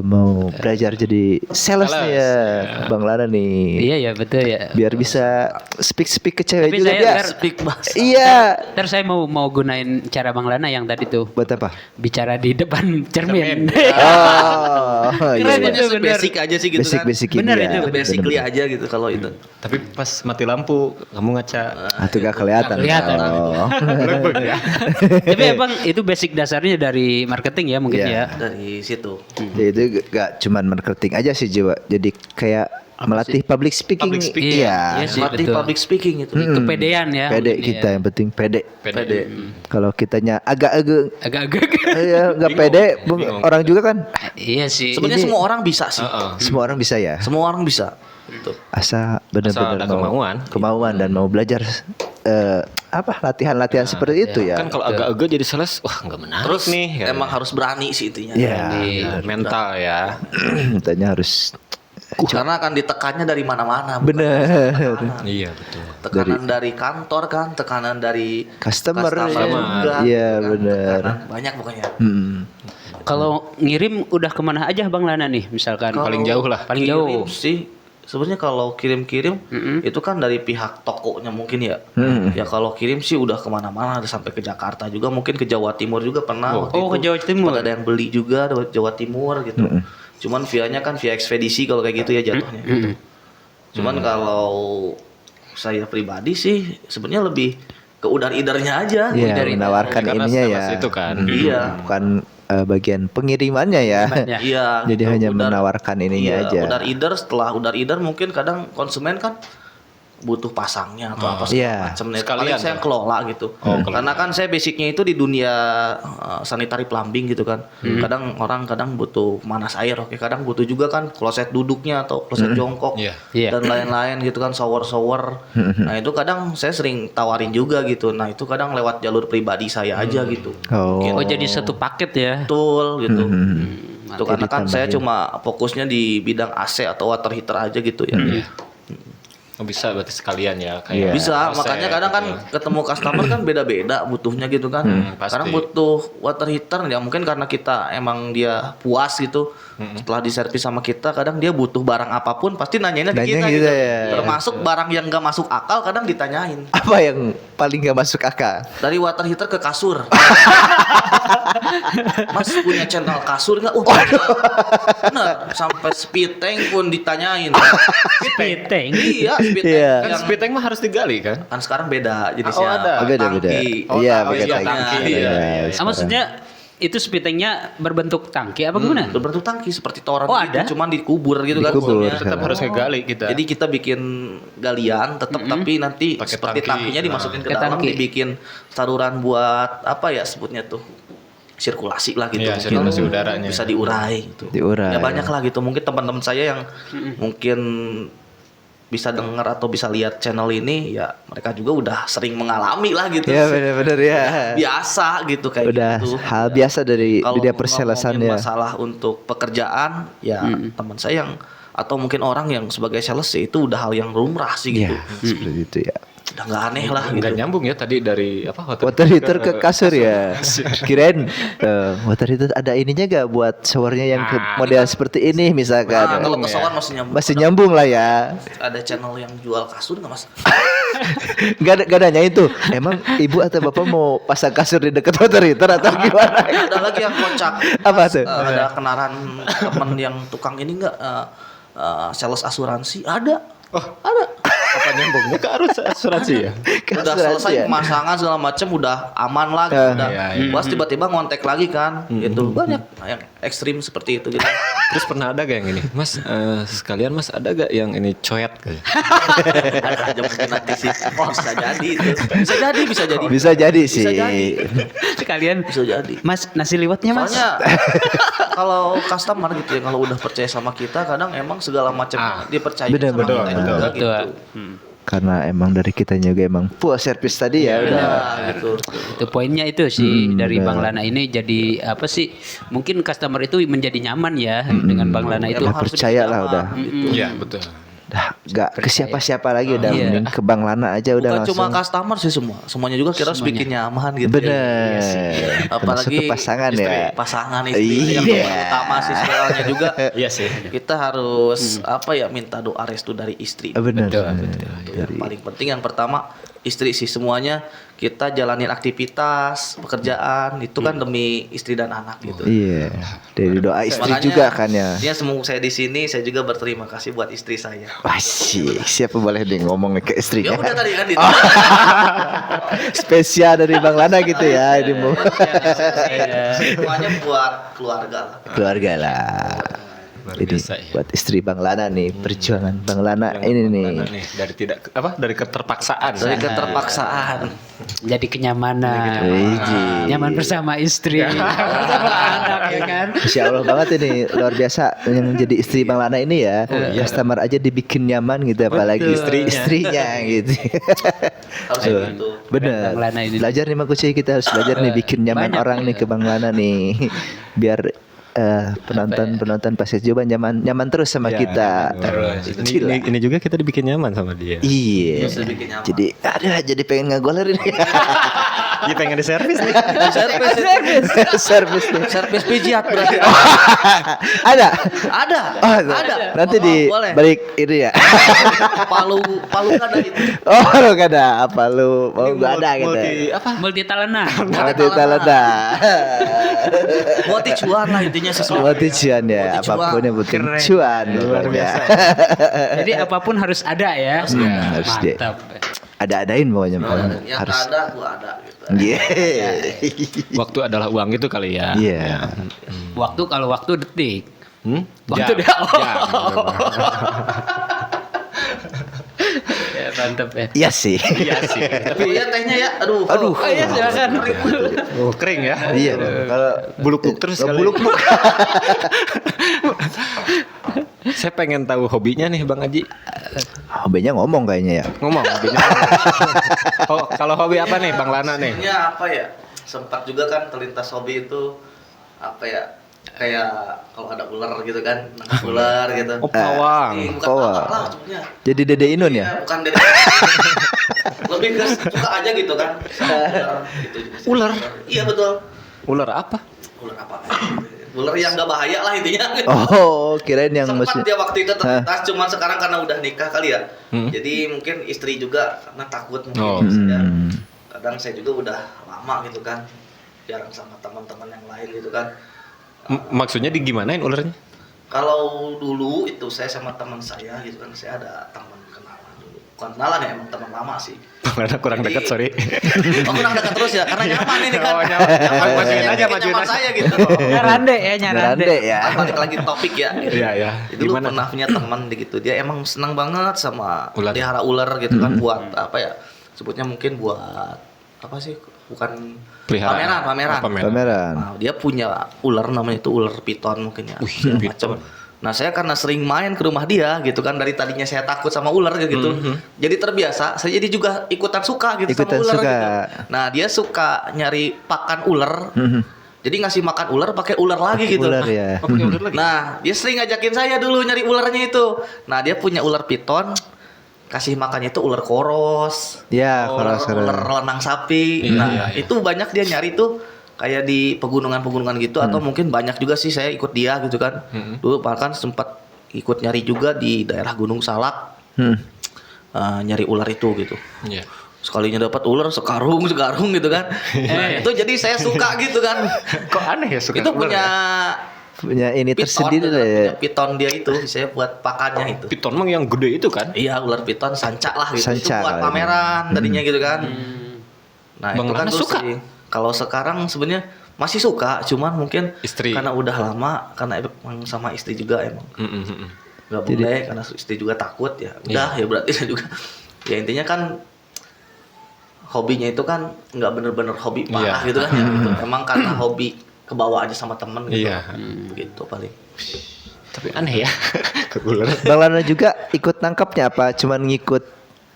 mau belajar jadi sales nih ya, Bang Lana nih. Iya ya betul ya. Biar bisa speak ke cewek Tapi juga saya dia. ntar- Speak bahasa. Iya. Ntar saya mau gunain cara Bang Lana yang tadi tuh. Buat apa? Bicara di depan cermin. Oh, Keren iya. itu. Sebenarnya bener. basic aja sih gitu Basic kan. Bener ya. itu, Basically aja gitu kalau itu. Tapi pas mati lampu kamu ngaca. Itu gak kelihatan. Kelihatan. Oh. Lebih ya. Tapi emang itu basic dasarnya dari marketing ya mungkin Iya. ya. Dari situ. Ya, itu gak cuman marketing aja sih Jiwa. Jadi kayak melatih public speaking. Public speaking. Iya. Iya sih, Latih betul. public speaking itu. Kepedean ya. Pede mungkin kita ya. yang penting pede. Pede. Kalau kitanya agak-agak Agak-agak. nggak pede, orang juga kan. Iya sih. Sebenarnya semua orang bisa sih. Semua orang bisa ya. Semua orang bisa. Gitu. Asal benar-benar Asal ada kemauan. dan mau belajar latihan-latihan seperti itu ya. Kan kalau agak-agak jadi sales, wah nggak menarik Terus nih. kan. emang harus berani sih intinya. Iya. Ya, mental ya. Katanya harus Karena akan ditekannya dari mana-mana. bukan bener. Iya betul. Tekanan dari kantor kan, tekanan dari Customer ya. juga, Iya, kan. bener. Tekanan banyak pokoknya. Kalau ngirim udah kemana aja Bang Lana nih misalkan? Paling jauh lah. Paling Kirim jauh. sih sebenarnya kalau kirim-kirim itu kan dari pihak tokonya mungkin ya. Ya kalau kirim sih udah kemana-mana, ada sampai ke Jakarta juga, mungkin ke Jawa Timur juga pernah. waktu Oh, itu. ke Jawa Timur. Sempat ada yang beli juga dari Jawa Timur gitu. Cuman vianya kan via ekspedisi kalau kayak gitu ya jatuhnya. Cuman kalau saya pribadi sih sebenarnya lebih ke udar-idarnya aja. Iya, Dari- menawarkan Karena ininya ya. sales itu kan. Iya. Bukan bagian pengirimannya ya. Pengirimannya. Iya. Jadi gitu. hanya menawarkan ininya Iya, aja. Udar idar, setelah udar idar mungkin kadang konsumen kan butuh pasangnya atau apa segala Iya. macam. Sekalian Paling saya tuh. kelola gitu. Karena kan saya basicnya itu di dunia sanitary plumbing gitu kan. Kadang orang butuh panas air, oke. Kadang butuh juga kan kloset duduknya atau kloset jongkok Iya. Iya. dan lain-lain gitu kan, shower. Nah itu kadang saya sering tawarin juga gitu. Nah itu kadang lewat jalur pribadi saya aja gitu. Oh. Oh jadi satu paket ya. Betul gitu. Itu Jadi karena kan saya ditambahin. cuma fokusnya di bidang AC atau water heater aja gitu ya. Oh, bisa berarti sekalian ya Iya. kayak Bisa, kloset makanya kadang kan gitu. ketemu customer kan beda-beda butuhnya gitu kan. pasti. Kadang butuh water heater ya mungkin karena kita emang dia puas gitu. Setelah diservis sama kita, kadang dia butuh barang apapun pasti nanyainnya ke Nanya kita gitu gitu. ya. Termasuk barang yang gak masuk akal kadang ditanyain. Apa yang paling gak masuk akal? Dari water heater ke kasur. Mas punya channel kasur nggak? Bener. Sampai speed tank pun ditanyain. Speed tank. Iya, speed tank. Iya. Kan Yang- speed tank mah harus digali kan? kan sekarang beda jenisnya. Oh, ada. Beda-beda. Tangki. Iya, Oh, pakai iya, tangki. tangki. Iya, Iya, Maksudnya itu speed tanknya berbentuk tangki apa gimana? Berbentuk tangki seperti toren Oh, gitu, ada? cuman dikubur gitu kan. Dikubur. maksudnya. Tetap harus ngegali kita. Jadi kita bikin galian tetap tapi nanti Pakai seperti tangki. tangkinya dimasukin ke Ke dalam, tangki. dibikin saluran buat apa ya sebutnya tuh, sirkulasi lah gitu. Iya, Mungkin sirkulasi udaranya. bisa diurai gitu. Diurai. Ya banyak lah gitu. Mungkin teman-teman saya yang mungkin bisa dengar atau bisa lihat channel ini ya mereka juga udah sering mengalami lah gitu. Iya, benar-benar ya. Biasa gitu kayak Udah gitu. hal biasa dari Kalau dunia perselesan ngomongin ya. masalah untuk pekerjaan ya teman saya yang atau mungkin orang yang sebagai sales ya, itu udah hal yang lumrah sih gitu. Iya, seperti itu ya. udah nggak aneh lah Nggak gitu. nyambung ya tadi dari Water heater ke kasur ya. Kirain water heater ada ininya gak buat showernya yang ke model seperti ini misalkan. Nah, kalau ke shower masih nyambung. Masih nyambung lah ya. Ada channel yang jual kasur nggak mas? Gak ada nanyain tuh. Emang ibu atau bapak mau pasang kasur di dekat water heater atau gimana? Ada lagi yang kocak. Apa tuh? Ada kenalan temen yang tukang ini nggak sales asuransi ada. Ada. apa nyambungnya ke asuransi ya? Udah selesai pemasangan segala macam udah aman lah gitu, udah. Pas tiba-tiba ngontek lagi kan gitu. Banyak yang ekstrim seperti itu gitu. Terus pernah ada gak yang ini? Mas sekalian Mas ada gak yang ini coet kayak? Ada aja mungkin nanti sih. Oh, bisa jadi itu. Bisa jadi. Bisa jadi sih. Bisa jadi. Sekalian Bisa jadi. Mas nasi liwetnya Mas. Soalnya kalau customer gitu ya, kalau udah percaya sama kita kadang emang segala macam dipercaya sama Betul. kita juga gitu. Karena emang dari kita juga emang full service tadi ya udah. Gitu. Itu poinnya itu sih dari Bang Lana ini jadi apa sih? Mungkin customer itu menjadi nyaman ya dengan Bang Lana itu. Udah percaya lah udah. Iya betul. Udah gak ke siapa-siapa lagi udah mending ke Bang Lana aja udah Bukan langsung. cuma customer sih semuanya juga kita harus bikin nyaman gitu. Bener. Apalagi pasangan ya. Pasangan istri yang utama sih sebenarnya juga. Iya sih. Kita harus minta doa restu dari istri. Bener. Yang paling penting yang pertama istri sih, semuanya kita jalanin aktivitas pekerjaan itu kan demi istri dan anak gitu. Iya. Dari doa istri Makanya, juga kan ya. Dia semua saya di sini saya juga berterima kasih buat istri saya. Asyik, siapa boleh deh ngomong ke Ya istrinya. udah tadi kan itu. Spesial dari Bang Lana gitu ya ini mau. Semuanya buat keluarga lah. Keluarga lah. Luar Ini biasa ya. buat istri Bang Lana nih, perjuangan Bang Lana ini nih. Dari keterpaksaan. Dari keterpaksaan. Jadi kenyamanan. Nyaman bersama istri. Bersama anak ya kan. Masya Allah banget ini, luar biasa yang jadi istri Bang Lana ini ya. Customer aja dibikin nyaman gitu, apalagi istrinya gitu. Harus gitu. Bener. Bang Lana ini. Belajar nih Mang Kucai, kita harus belajar nih bikin nyaman Banyak. orang nih ke Bang Lana nih. Biar penonton pas juga nyaman terus sama kita. Ini juga kita dibikin nyaman sama dia. Iya. Bisa bikin nyaman. Jadi pengen ngegoler ini. Dia pengen diservis nih. Servis nih. Servis pijat berarti. Ada. Ada. Oh, Ada. Nanti di Boleh. balik ini ya. Palu kan ada itu. Oh, lu gak ada apa lu? Mau gua ada gitu. Multi talenta. Multi talenta. Multi cuan lah intinya sesuatu. Multi cuan ya, Multi cuan. apapun yang penting Keren. cuan luar biasa. Jadi apapun harus ada ya. Harus deh. Mantap. Ada-adain pokoknya Yang harus. ada gua ada gitu. Yeah. Waktu adalah uang itu kali ya. Iya. Waktu kalau waktu detik. Waktu Jam. Ya, mantap ya. Iya sih. Tapi ya tehnya ya. Aduh. Aduh. Oh iya silakan. Oh, kering ya. Iya. Kalau Buluk-buluk terus kali. buluk-buluk. Saya pengen tahu hobinya nih Bang Haji. Hobinya ngomong kayaknya ya. Ngomong hobinya. Kalau hobi apa nih Bang Lana nih? Sebenarnya apa ya? Sempat juga kan terlintas hobi itu apa ya? Kayak kalau ada ular gitu kan, nangkap ular gitu. Oh, pawang. Bukan Pawang. apa lah sebenarnya. Jadi Dede Inun ya? Ya, bukan dari lebih ke suka aja gitu kan. Ular? Iya betul. Ular apa? Ular apa? Ular yang gak bahaya lah intinya. Oh, kirain yang Sempat mesti. dia waktu itu terlintas, cuman sekarang karena udah nikah kali ya. Jadi mungkin istri juga karena takut mungkin. Ya. Kadang saya juga udah lama gitu kan, jarang sama teman-teman yang lain gitu kan. Maksudnya digimanain ularnya? Kalau dulu itu saya sama teman saya gitu kan, saya ada teman kenalan dulu. Bukan kenalan ya, emang teman lama sih. Karena kurang Jadi- dekat, sorry. Oh kurang dekat terus ya, karena nyaman ini kan. Oh, nyaman. Majuin Yang aja, bikin majuin nyaman aja. saya gitu. Nyarande ya, Nyarande ya. Balik lagi topik ya. Iya, iya. Dulu Gimana? pernah punya teman gitu, dia emang senang banget sama Ular. pelihara ular gitu kan, buat apa ya? Sebutnya mungkin buat apa sih? Bukan Peliharaan. pameran. Oh, pameran. Pameran. Nah, dia punya ular namanya itu ular piton mungkin ya. Macam. Nah, saya karena sering main ke rumah dia gitu kan, dari tadinya saya takut sama ular gitu. Jadi terbiasa, saya jadi juga ikutan suka gitu Ikutan sama ular suka. gitu. Nah, dia suka nyari pakan ular. Jadi ngasih makan ular pakai ular lagi gitu. Ular ya. Nah, dia sering ngajakin saya dulu nyari ularnya itu. Nah, dia punya ular piton. kasih makannya itu ular koros. Ya, ular koros. lenang sapi. Itu banyak dia nyari tuh kayak di pegunungan-pegunungan gitu atau mungkin banyak juga sih saya ikut dia gitu kan. Dulu bahkan sempat ikut nyari juga di daerah Gunung Salak. Nyari ular itu gitu. Iya. Sekalinya dapat ular sekarung gitu kan. Itu jadi saya suka gitu kan. Kok aneh ya suka Itu ular punya ini piton, tersendiri gitu, lah ya. punya piton dia itu saya buat pakannya itu. Piton mah yang gede itu kan? Iya, ular piton sanca lah gitu. Sanca Itu buat kali. pameran tadinya gitu kan. Nah, Bang itu kan Lana terus suka? kalau sekarang sebenarnya masih suka, cuman mungkin Istri. karena udah lama, karena emang sama istri juga emang nggak boleh karena istri juga takut ya. Udah ya berarti saya juga. Ya intinya kan hobinya itu kan nggak bener-bener hobi parah gitu kan ya. Gitu. Emang karena hobi kebawa aja sama temen gitu. Iya. Gitu paling. Tapi aneh ya ke ular. Bang Lana juga ikut nangkapnya apa? Cuman ngikut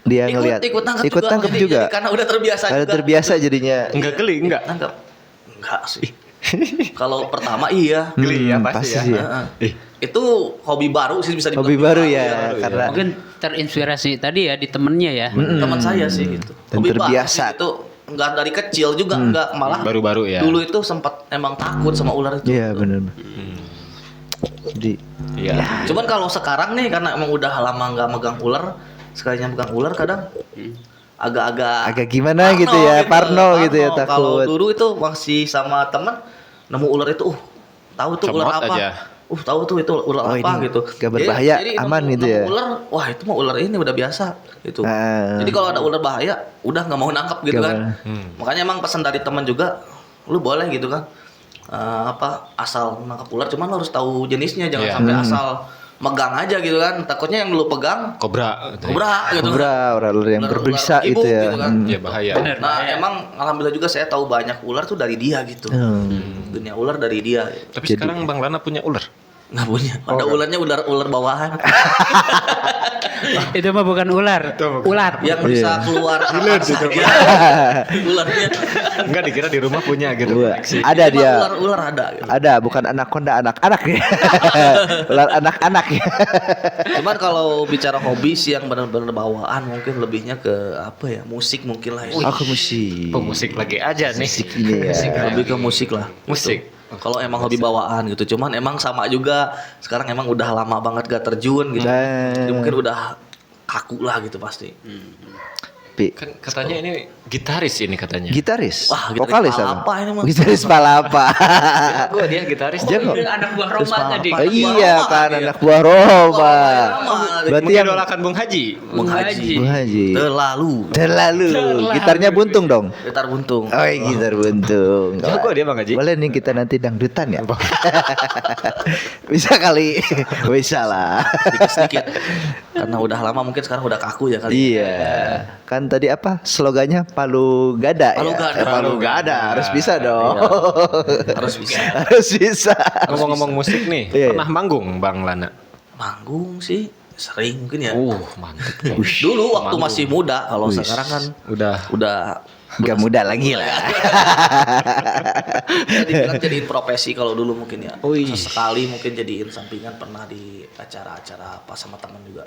dia ngelihat. Ikut Ikut tangkap Jadi juga. karena udah terbiasa Ada juga. terbiasa jadinya. Enggak geli, enggak. Tangkap. Enggak sih. Kalau pertama iya. Geli ya pasti ya. sih ya. Heeh. Itu hobi baru sih bisa dibilang. Hobi baru ya, karena Mungkin terinspirasi tadi ya di temennya ya. Teman saya sih gitu. Dan Hobi baru terbiasa. sih itu enggak dari kecil juga enggak malah Baru-baru ya. dulu itu sempat emang takut sama ular itu. Iya benar. Jadi Iya. Cuman kalau sekarang nih karena emang udah lama nggak megang ular, sekalinya megang ular kadang agak-agak agak gimana gitu ya, parno gitu ya, Kalau takut. dulu itu masih sama temen nemu ular itu, tahu tuh ular Comot apa? aja. Tahu tuh itu ular Oh, apa ini gitu. nggak berbahaya, aman gitu ya. Ular, wah itu mah ular ini udah biasa gitu. Jadi kalau ada ular bahaya, udah nggak mau nangkap gitu Nggak kan. Makanya emang pesan dari teman juga, lu boleh gitu kan. Asal nangkap ular, cuman lu harus tahu jenisnya, jangan sampai asal megang aja gitu kan. Takutnya yang lu pegang Kobra. gitu. ular yang berbisa ibu gitu ya. kan. Iya bahaya. Nah, emang alhamdulillah juga saya tahu banyak ular tuh dari dia gitu. Dunia ular dari dia. Gitu. Tapi sekarang Bang Lana punya ular. Nggak punya. Ada ularnya ular bawahan Itu mah bukan ular. Ular. yang bisa keluar apa saja. Ularnya. Enggak dikira di rumah punya gitu. Ada Cuma dia. ular ada. Gitu. Ada, bukan anaconda, anak-anak ya. Ular anak-anak ya. Cuman kalau bicara hobi sih yang benar-benar bawaan mungkin lebihnya ke apa ya, musik mungkin lah ya. Aku musik. Pemusik lagi aja nih. Musik ini ya. Lebih ke musik lah. Musik. Kalau emang hobi bawaan gitu, cuman emang sama juga. Sekarang emang udah lama banget gak terjun gitu. Jadi mungkin udah kaku lah gitu pasti. Pi. Kan katanya ini gitaris ini katanya. Gitaris. Wah, gitaris Vokalis palapa ini mah. Gitaris palapa. Gua dia gitaris. Jago. Itu anak buah Roma tadi. Oh, iya Roma kan dia. anak buah Roma. Berarti yang Mengidolakan Bung Haji. Bung Haji. Bung Haji. Terlalu. Gitarnya buntung dong. Gitar buntung. Oh, gitar buntung. Jago dia Bang Haji. Boleh nih kita nanti dangdutan ya. Bisa kali. Bisa lah. Sedikit-sedikit. Karena udah lama mungkin sekarang udah kaku ya kali. Iya. Kan tadi apa slogannya Palu Gada Palu ya? Gada. Palu Gada. Harus bisa dong. Harus bisa. Harus bisa. Ngomong-ngomong musik nih, Iya, pernah manggung Bang Lana? Manggung sih sering mungkin ya. Mantep. Dulu waktu masih muda, kalau sekarang kan udah Gak mudah lagi lah. jadiin profesi kalau dulu mungkin ya. Sesekali mungkin jadiin sampingan pernah di acara-acara apa sama teman juga.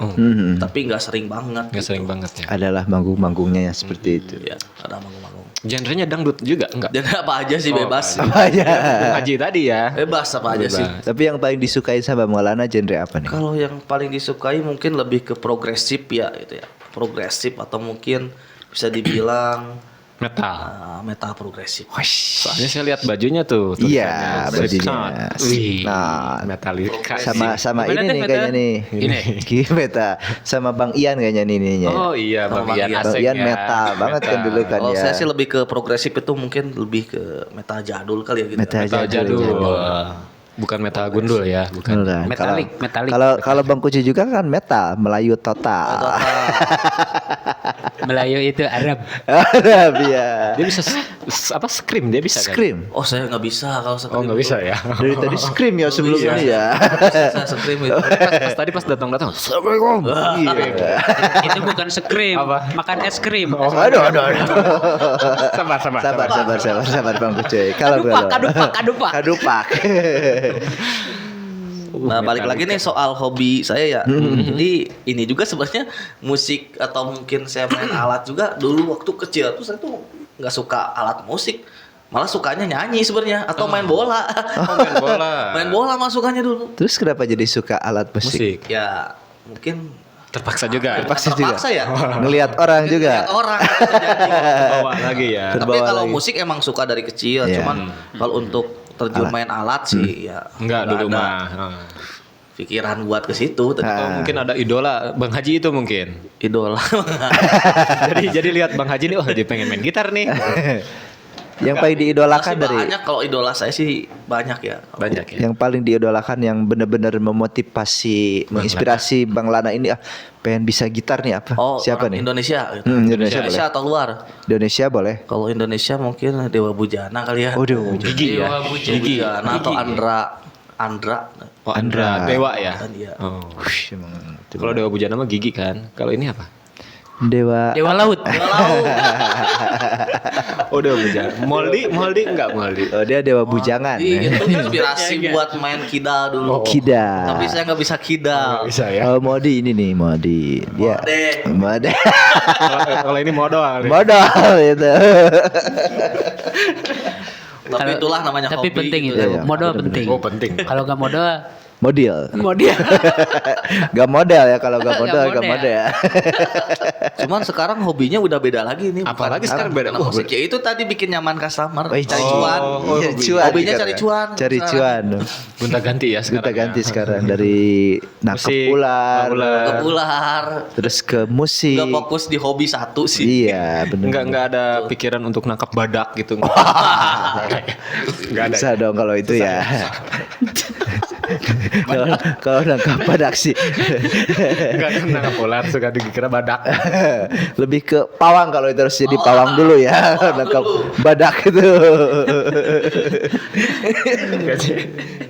Tapi nggak sering banget. Nggak sering banget ya. Adalah manggung-manggungnya yang seperti itu. Ya, ada manggung-manggung. Genrenya dangdut juga enggak? Dan apa aja sih bebas. Apa aja? Bung Haji tadi ya. Bebas apa aja sih. Tapi yang paling disukai sama Bang Lana genre apa nih? Kalau yang paling disukai mungkin lebih ke progresif ya gitu ya. Progresif atau mungkin bisa dibilang Metal. metal progresif. Soalnya saya lihat bajunya tuh. Iya, tulisannya bajunya. Slipknot. Wih, Nah, Metallica. sama Gimana ini tuh, nih Meta? kayaknya nih. Ini. Meta sama Bang Ian kayaknya nih ininya. Oh iya, Bang Bang Ian Ian. Bang asik Ian ya. metal banget kan dulu kan Kalau ya. saya sih lebih ke progresif itu mungkin lebih ke metal jadul kali ya gitu. Metal Metal jadul. Bukan metal gundul ya, bukan. Beneran. Metalik. Kalau Bang Kuci juga kan metal, Melayu total. Melayu itu Arab. Arab ya. Dia bisa scream dia bisa kan? Scream. Oh saya nggak bisa kalau Oh nggak bisa ya. Dari tadi scream ya sebelum ini ya. Saya scream itu. Tadi pas datang. Assalamualaikum. Iya. Itu bukan scream, Apa? makan es krim. Aduh. Sabar. Sabar Bang Kuci. Kalau Kadupak. Kadupak. Nah, balik lagi nih soal hobi saya ya. Jadi ini juga sebenarnya musik atau mungkin saya main alat juga dulu waktu kecil tuh saya tuh nggak suka alat musik. Malah sukanya nyanyi sebenarnya atau main bola. Main bola. Main bola mah sukanya dulu. Terus kenapa jadi suka alat musik? Ya, mungkin Terpaksa juga. terpaksa ya. Ngelihat orang juga. Lihat orang gitu jadi. Bawa lagi ya. Tapi Terbawa kalau lagi. musik emang suka dari kecil, Iya. cuman kalau untuk terjun main alat sih ya Enggak dulu ada mah. pikiran buat ke situ. Tapi Atau mungkin ada idola Bang Haji itu mungkin. idola. jadi lihat Bang Haji nih, oh dia pengen main gitar nih. Yang paling diidolakan Masih dari banyak, kalau idola saya sih banyak ya. Banyak ya. yang paling diidolakan yang benar-benar memotivasi, menginspirasi Bang Lana ini pengen bisa gitar nih apa? Oh, Siapa orang nih? Indonesia gitu. Indonesia boleh. atau luar? Indonesia boleh. Kalau Indonesia mungkin Dewa Bujana kali ya. Oh, Dewa Bujana. Gigi ya. Dewa Bujana. Bujana atau Andra. Oh, Andra Dewa ya. Iya. Oh. Wush, emang itu. Kalau Dewa Bujana mah Gigi kan. Kalau ini apa? Dewa Laut. Oh, Dewa Bujana. Moldi enggak Moldi. Oh, dia Dewa Bujangan. Itu inspirasi buat main kidal dulu. Kida. Tapi saya nggak bisa kidal. Bisa ya. Oh, Modi ini nih, Modi. Dia Modi. Kalau ini modal. Modal itu. Tapi itulah namanya Tapi hobi. penting gitu. itu. Iya, Modal bener-bener. penting. Oh, penting. Kalau nggak modal, Model. modal. Gak model ya, kalau gak model Nggak gak model. model. Cuman sekarang hobinya udah beda lagi nih. Apalagi sekarang beda. Wah, musik. Ya itu tadi bikin nyaman customer. Oh, Cari cuan. Iya, cuan. Hobinya sekarang. cari cuan. Cari sekarang. cuan. Gonta ganti ya sekarang. Kita ganti ya. sekarang dari nangkep Musik, ular, Ke ular. terus ke musik. Nggak fokus di hobi satu sih. Iya, benar. Enggak ada pikiran untuk nangkap badak gitu. Enggak ada. Bisa dong kalau itu ya. Kalau nangkap badak sih. Enggak ada nangkap ular, suka dikira badak. Lebih ke pawang, kalau itu harus jadi pawang dulu ya. Nangkap badak itu.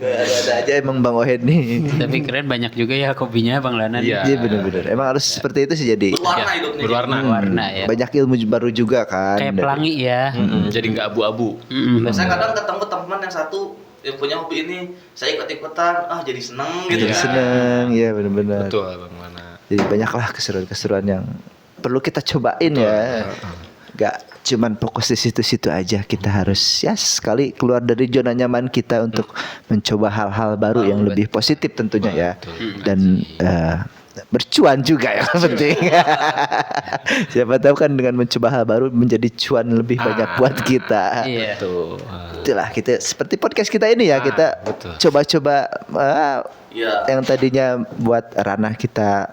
Ada aja emang Bang Ohed nih. Tapi keren, banyak juga ya hobinya Bang Lana. Iya. Iya, benar-benar. Emang harus seperti itu sih jadi. Berwarna hidupnya. Berwarna. Warna ya. Banyak ilmu baru juga kan. Kayak pelangi ya. Jadi enggak abu-abu. Saya kadang ketemu teman yang satu yang punya hobi ini, saya ikut-ikutan, jadi seneng gitu Jadi kan. seneng, ya benar-benar. Betul, Bang Lana. Jadi banyaklah keseruan-keseruan yang perlu kita cobain ya. Gak cuman fokus di situ-situ aja, kita harus ya sekali keluar dari zona nyaman kita untuk mencoba hal-hal baru yang lebih positif tentunya ya. Dan bercuan juga yang penting. Siapa tahu kan dengan mencoba hal baru menjadi cuan lebih banyak buat kita. Iya. Tuh. Itulah kita seperti podcast kita ini ya, kita betul. coba-coba Iya. yang tadinya buat ranah kita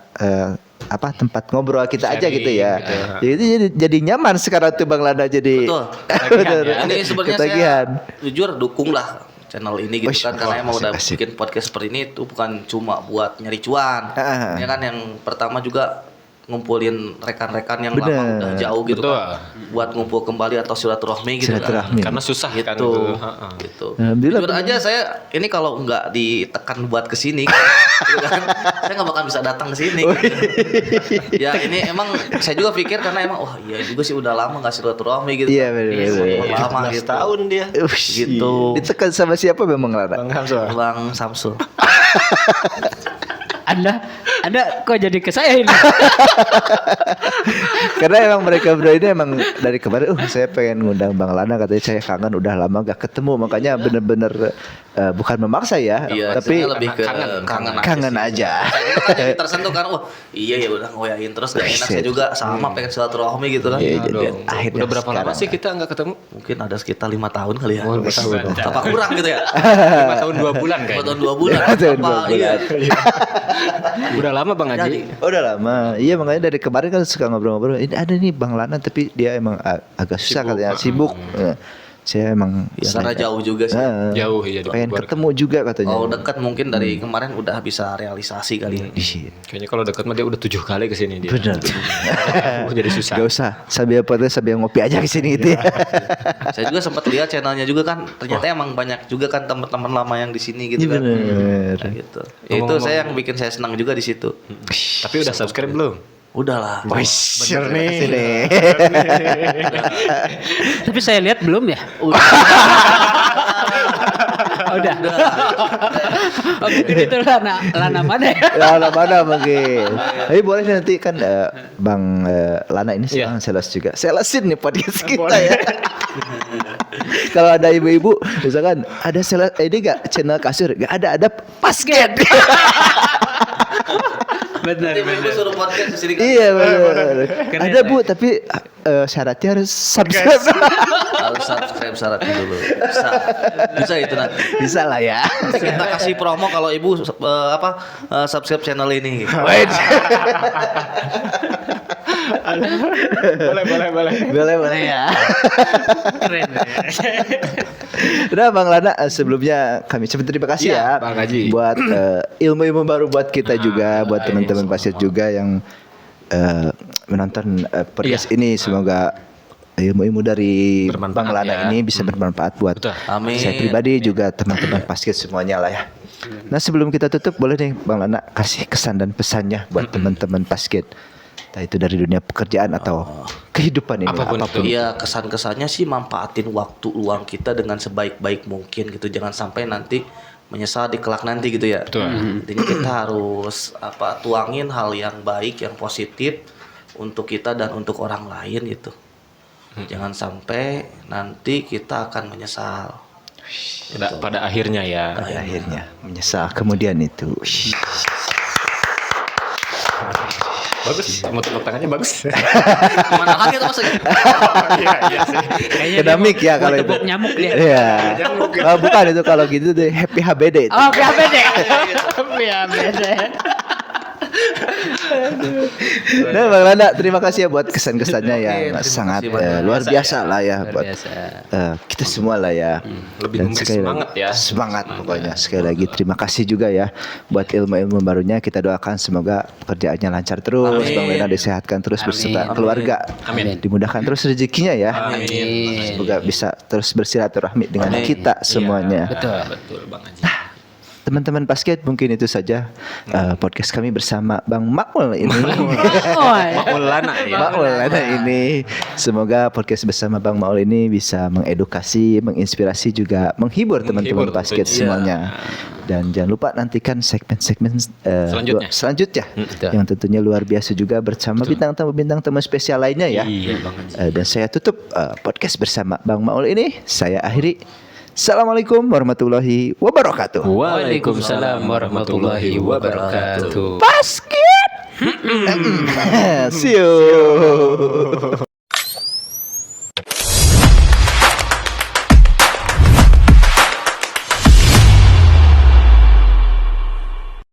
tempat ngobrol kita aja Sharing, gitu ya. gitu. Jadi nyaman sekarang tuh Bang Lana jadi. Betul. Betul. Ini sebenarnya Ketagihan. saya jujur dukung lah channel ini gitu Wih, kan, karena emang udah asik. bikin podcast seperti ini tuh bukan cuma buat nyari cuan. Ah. Ini kan yang pertama juga ngumpulin rekan-rekan yang Bener. lama udah jauh gitu Betul. kan, buat ngumpul kembali atau silaturahmi gitu Silaturahmi. Karena susah kan gitu. itu. Gitu. Alhamdulillah, Jujur aja saya ini kalau nggak ditekan buat kesini, gitu kan, saya nggak bakal bisa datang ke sini. Gitu. Ya ini emang saya juga pikir karena emang iya juga sih udah lama nggak silaturahmi gitu. Iya, kan. bener-bener. Lama gitu. Tahun dia. Gitu. Ditekan sama siapa Bang Lana? Bang Hamzah. Bang Samsul. Anda kok jadi ke saya ini? Karena emang mereka berdua ini emang dari kemarin saya pengen ngundang Bang Lana, katanya saya kangen udah lama gak ketemu, makanya bener-bener bukan memaksa ya, Iya, tapi saya lebih ke kangen aja. Saya kan jadi tersentuh kan, iya ya udah ngoyain terus gak enak, saya juga sama pengen silaturahmi gitu kan. Iya, jadi Dong. akhirnya Udah berapa lama sekarang. sih kita nggak ketemu? Mungkin ada sekitar 5 tahun kali ya. Oh, 5 tahun. Apa kurang gitu ya? 5 tahun 2 bulan 5 kayaknya. tahun 2 bulan. 5 tahun 2 Apa, iya. bulan. Udah lama Bang Haji. Jadi. Udah lama. Iya, makanya dari kemarin kan suka ngobrol-ngobrol. Ini ada nih Bang Lana, tapi dia emang agak susah katanya, sibuk. Saya emang Ya, karena jauh juga sih. Jauh ya. pengen ketemu juga katanya. Kalau dekat mungkin dari kemarin udah bisa realisasi kali ya. Iya. Kayaknya kalau dekat mah dia udah 7 kali kesini dia. Benar. Jadi susah. Gak usah sambil podcast sambil ngopi aja kesini gitu ya. Saya juga sempat lihat channelnya juga kan, ternyata emang banyak juga kan teman-teman lama yang di sini gitu Iya, kan. bener. Nah, gitu. Itu saya yang bikin saya senang juga di situ. Tapi udah subscribe belum? Udahlah. Wih, nih. Tapi saya lihat belum ya. Udah. Oh, mungkin itu Lana mana ya? Lana mana mungkin. Tapi boleh nanti kan Bang Lana ini sekarang sales juga. Salesin nih podcast kita ya. Kalau ada ibu-ibu misalkan ada sales ini enggak channel kasur, enggak ada basket. Benar. Ibu suruh podcast di sini kan. Iya benar. Ada Bu, tapi syaratnya harus subscribe. Harus subscribe syaratnya dulu. Bisa itu nanti. Bisa lah ya. Nanti kita kasih promo kalau ibu subscribe channel ini. Boleh ya. Keren. Udah Bang Lana, sebelumnya kami ucapkan terima kasih ya Bang Haji. buat ilmu-ilmu baru buat kita juga, buat teman-teman pasien juga yang menonton podcast ini. Semoga ilmu-ilmu dari Bang Lana ini bisa bermanfaat buat Amin. saya pribadi juga teman-teman pasien semuanya lah ya. Nah sebelum kita tutup boleh nih Bang Lana kasih kesan dan pesannya buat teman-teman basket, entah itu dari dunia pekerjaan atau kehidupan ini apapun. Iya, kesan-kesannya sih manfaatin waktu luang kita dengan sebaik-baik mungkin gitu. Jangan sampai nanti menyesal di kelak nanti gitu ya. Intinya kita harus tuangin hal yang baik, yang positif untuk kita dan untuk orang lain gitu. Jangan sampai nanti kita akan menyesal. Pada akhirnya ya. Pada akhirnya menyesal kemudian itu. Bagus, mau tepuk tangannya bagus. Mana lagi tuh maksudnya? Iya sih. Kena mic ya kalau itu. Tepuk nyamuk dia. Iya. Oh, bukan itu kalau gitu deh Happy HBD itu. Oh, PHBD. PHBD. Nah, Bang Lana, terima kasih ya buat kesan-kesannya yang sangat luar biasa lah ya buat kita semua lah ya. Lebih memberi semangat ya. Semangat pokoknya. Sekali lagi terima kasih juga ya buat ilmu-ilmu barunya. Kita doakan semoga pekerjaannya lancar terus, Bang Lana disehatkan terus beserta keluarga. Amin. Dimudahkan terus rezekinya ya. Amin. Semoga bisa terus bersilaturahmi dengan kita semuanya. Betul. Bang Haji. Teman-teman basket, mungkin itu saja podcast kami bersama Bang Makmul ini. Makmul Lana ya. Makmul Lana ini. Semoga podcast bersama Bang Makmul ini bisa mengedukasi, menginspirasi juga menghibur teman-teman basket semuanya. Dan jangan lupa nantikan segmen-segmen selanjutnya yang tentunya luar biasa juga bersama bintang tamu spesial lainnya ya. Iya, Bang Haji. Dan saya tutup podcast bersama Bang Makmul ini. Saya akhiri. Assalamualaikum warahmatullahi wabarakatuh. Waalaikumsalam warahmatullahi wabarakatuh. Basket. See you.